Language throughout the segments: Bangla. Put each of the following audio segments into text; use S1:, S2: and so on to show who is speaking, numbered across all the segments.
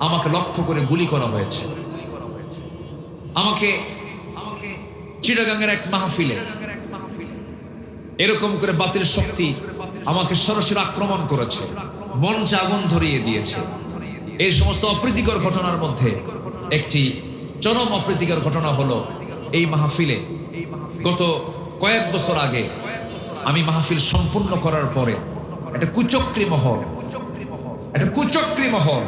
S1: আমাকে লক্ষ্য করে গুলি করা হয়েছে। আমাকে চিটাগাংয়ের এক মাহফিলে এরকম করে বাতিল শক্তি আমাকে সরাসরি আক্রমণ করেছে, মঞ্চে আগুন ধরিয়ে দিয়েছে। এই সমস্ত অপ্রীতিকর ঘটনার মধ্যে একটি চরম অপ্রীতিকর ঘটনা হলো এই মাহফিলে গত কয়েক বছর আগে আমি মাহফিল সম্পূর্ণ করার পরে একটা কুচক্রী মহল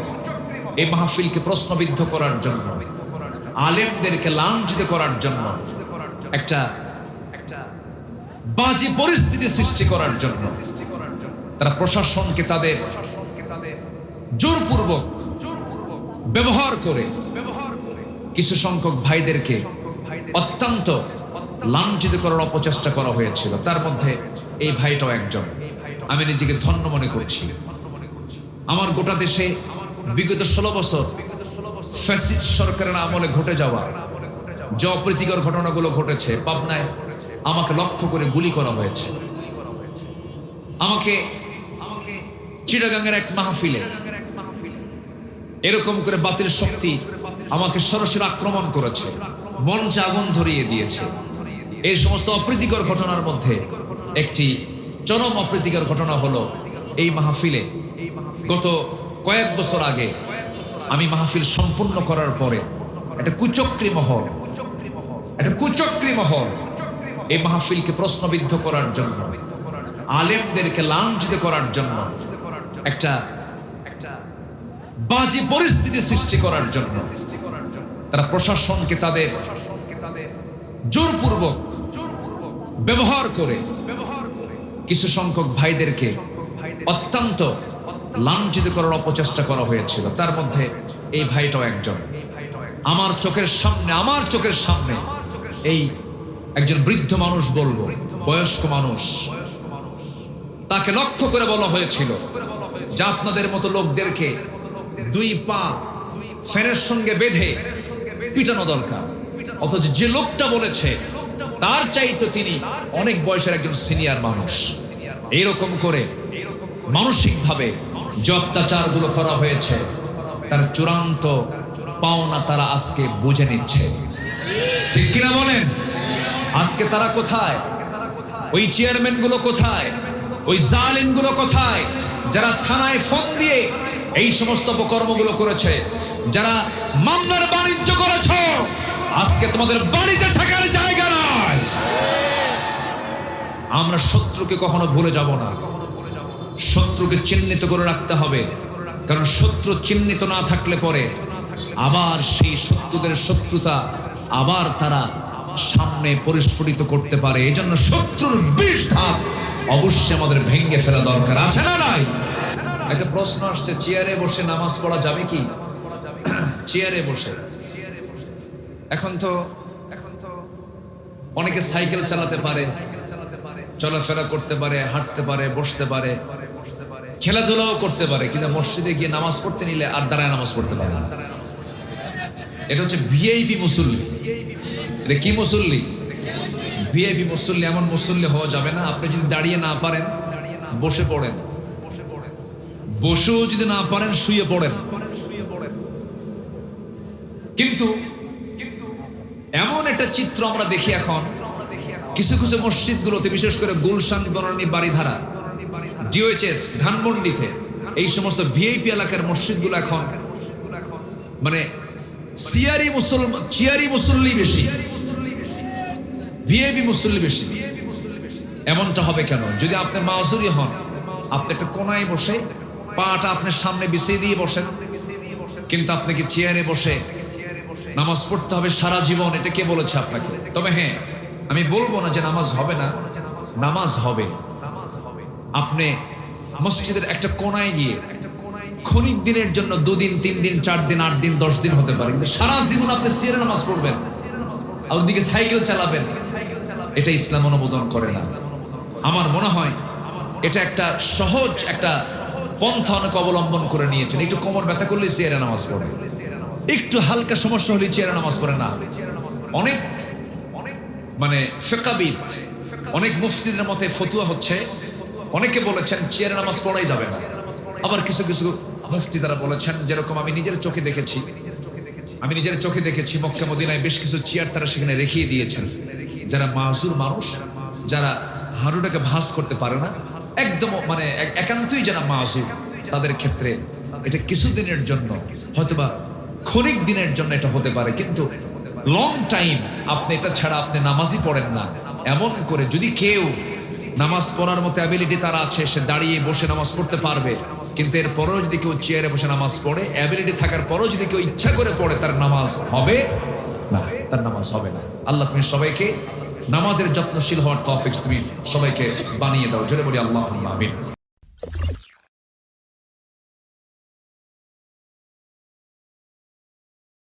S1: এই মাহফিলকে প্রশ্নবিদ্ধ করার জন্য, আলেমদেরকে লাঞ্ছিত করার জন্য, একটা বাজে পরিস্থিতি সৃষ্টি করার জন্য তারা প্রশাসনকে তাদের জোরপূর্বক ব্যবহার করে কিছু সংখ্যক ভাইদেরকে অত্যন্ত লাঞ্ছিত করার অপচেষ্টা করা হয়েছিল। তার মধ্যে এই ভাইটাও একজন। আমি নিজেকে ধন্য মনে করছি। আমার গোটা দেশে বিগত 16 বছর ফ্যাসিস্ট সরকারের আমলে ঘটে যাওয়া যে অপ্রীতিকর ঘটনাগুলো ঘটেছে, পাবনায় আমাকে লক্ষ্য করে গুলি করা হয়েছে। আমাকে চিটাগাংয়ের এক মাহফিলে এরকম করে বাতিল শক্তি আমাকে সরাসরি আক্রমণ করেছে, মঞ্চে আগুন ধরিয়ে দিয়েছে। এই সমস্ত অপ্রীতিকর ঘটনার মধ্যে একটি চরম অপ্রীতিকর ঘটনা হলো এই মাহফিলে গত কয়েক বছর আগে আমি মাহফিল সম্পূর্ণ করার পরে একটা কুচক্রী মহল এই মাহফিলকে প্রশ্নবিদ্ধ করার জন্য, আলেমদেরকে লাঞ্ছিত করার জন্য, একটা বাজে পরিস্থিতি সৃষ্টি করার জন্য তারা প্রশাসনকে তাদের জোরপূর্বক ব্যবহার করে কিছু সংখ্যক ভাইদেরকে অত্যন্ত লাঞ্ছিত করার অপচেষ্টা করা হয়েছিল। তার মধ্যে এই ভাইটাও একজন। আমার চোখের সামনে এই একজন বৃদ্ধ মানুষ, বলবো বয়স্ক মানুষ, তাকে লক্ষ্য করে বলা হয়েছিল যে আপনাদের মতো লোকদেরকে 2 পা ফ্যানের সঙ্গে বেঁধে পিটানো দরকার। অথচ যে লোকটা বলেছে তার চাইতে তিনি অনেক বয়সের একজন সিনিয়র মানুষ। এইরকম করে মানসিকভাবে যে অত্যাচারগুলো করা হয়েছে তার চূড়ান্ত পাওনা তারা আজকে বুঝে নিচ্ছে। ঠিক কিনা বলেন? আজকে তারা কোথায়? ওই চেয়ারম্যান গুলো কোথায়? ওই জালিম গুলো কোথায়? যারা থানায় ফোন দিয়ে এই সমস্ত অপকর্মগুলো করেছে, যারা মামলার বাণিজ্য করেছ, আজকে তোমাদের বাড়িতে থাকার জায়গা নাই। আমরা শত্রুকে কখনো ভুলে যাব না। শত্রুকে চিহ্নিত করে রাখতে হবে, কারণ শত্রু চিহ্নিত না থাকলে পরে আবার সেই শত্রুদের শত্রুতা আবার তারা সামনে পরিস্ফুটিত করতে পারে। এই জন্য শত্রুর বিষ ধাত অবশ্যই আমাদের ভেঙে ফেলা দরকার আছে না নাই? একটা প্রশ্ন আসছে, চেয়ারে বসে নামাজ পড়া যাবে কি? চেয়ারে বসে এখন তো অনেকে সাইকেল চালাতে পারে, চলাফেরা করতে পারে, হাঁটতে পারে, বসতে পারে, খেলাধুলাও করতে পারে, কিন্তু মসজিদে গিয়ে নামাজ পড়তে নিলে আর দাঁড়ায় নামাজ পড়তে পারে না। এটা হচ্ছে ভিআইপি মুসল্লি। এটা কি মুসল্লি? ভিআইপি মুসল্লি। এমন মুসল্লি হওয়া যাবে না। আপনি যদি দাঁড়িয়ে না পারেন বসে পড়েন, বসেও যদি না পারেন শুয়ে পড়েন। কিন্তু এমন একটা চিত্র আমরা দেখি এখন কিছু কিছু মসজিদগুলোতে, বিশেষ করে গুলশান, বনানী, বাড়িধারা, ডিওএইচএস, ধানমন্ডিতে এই সমস্ত ভিআইপি এলাকার মসজিদগুলো এখন মানে চিয়ারি মুসল্লি বেশি, ভিআইপি মুসল্লি বেশি। এমনটা হবে কেন? যদি আপনি মাযুরি হন, আপনি একটা কোনায় বসে পাটা আপনার সামনে বিছিয়ে দিয়ে বসেন, কিন্তু আপনাকে চেয়ারে বসে নামাজ পড়তে হবে সারা জীবন। এটা কে বলেছে আপনাকে? তবে হ্যাঁ, আমি বলবো না যে নামাজ হবে না, নামাজ হবে। আপনি মসজিদের একটা কোনায় গিয়ে ক্ষণিক দিনের জন্য 2 দিন, 3 দিন, 4 দিন, 8 দিন, 10 দিন হতে পারে, কিন্তু সারা জীবন আপনি চেয়ারে নামাজ পড়বেন আর ওদিকে সাইকেল চালাবেন, এটা ইসলাম অনুমোদন করে না। আমার মনে হয় এটা একটা সহজ একটা পন্থা অনেকে অবলম্বন করে নিয়েছেন। একটু কোমর ব্যথা করলে চেয়ারে নামাজ পড়ে, একটু হালকা সমস্যা হলে চেয়ারে নামাজ পড়ে না। অনেক মানে ফিকহবিদ, অনেক মুফতিদের মতে ফতুয়া হচ্ছে, অনেকে বলেছেন চেয়ারে নামাজ পড়াই যাবে না। আবার কিছু কিছু মুফতি তারা বলেছেন, যেরকম আমি নিজের চোখে দেখেছি মক্কা মদিনায় বেশ কিছু চেয়ার তারা সেখানে রেখিয়ে দিয়েছেন, যারা মাযুর মানুষ, যারা হাঁটুটাকে ভাঁজ করতে পারে না, একদম মানে একান্তই যারা মাযুর, তাদের ক্ষেত্রে এটা কিছুদিনের জন্য, হয়তোবা ক্ষণিক দিনের জন্য এটা হতে পারে, কিন্তু লং টাইম আপনি এটা ছাড়া আপনি নামাজই পড়েন না, এমন করে যদি কেউ নামাজ পড়ার মতো অ্যাবিলিটি তার আছে, সে দাঁড়িয়ে বসে নামাজ পড়তে পারবে, কিন্তু এরপরেও যদি কেউ চেয়ারে বসে নামাজ পড়ে, অ্যাবিলিটি থাকার পরেও যদি কেউ ইচ্ছা করে পড়ে, তার নামাজ হবে না, তার নামাজ হবে না। আল্লাহ তুমি সবাইকে নামাজের যত্নশীল হওয়ার তৌফিক তুমি সবাইকে বানিয়ে দাও, জোরে বলি আল্লাহুম্মা আমিন।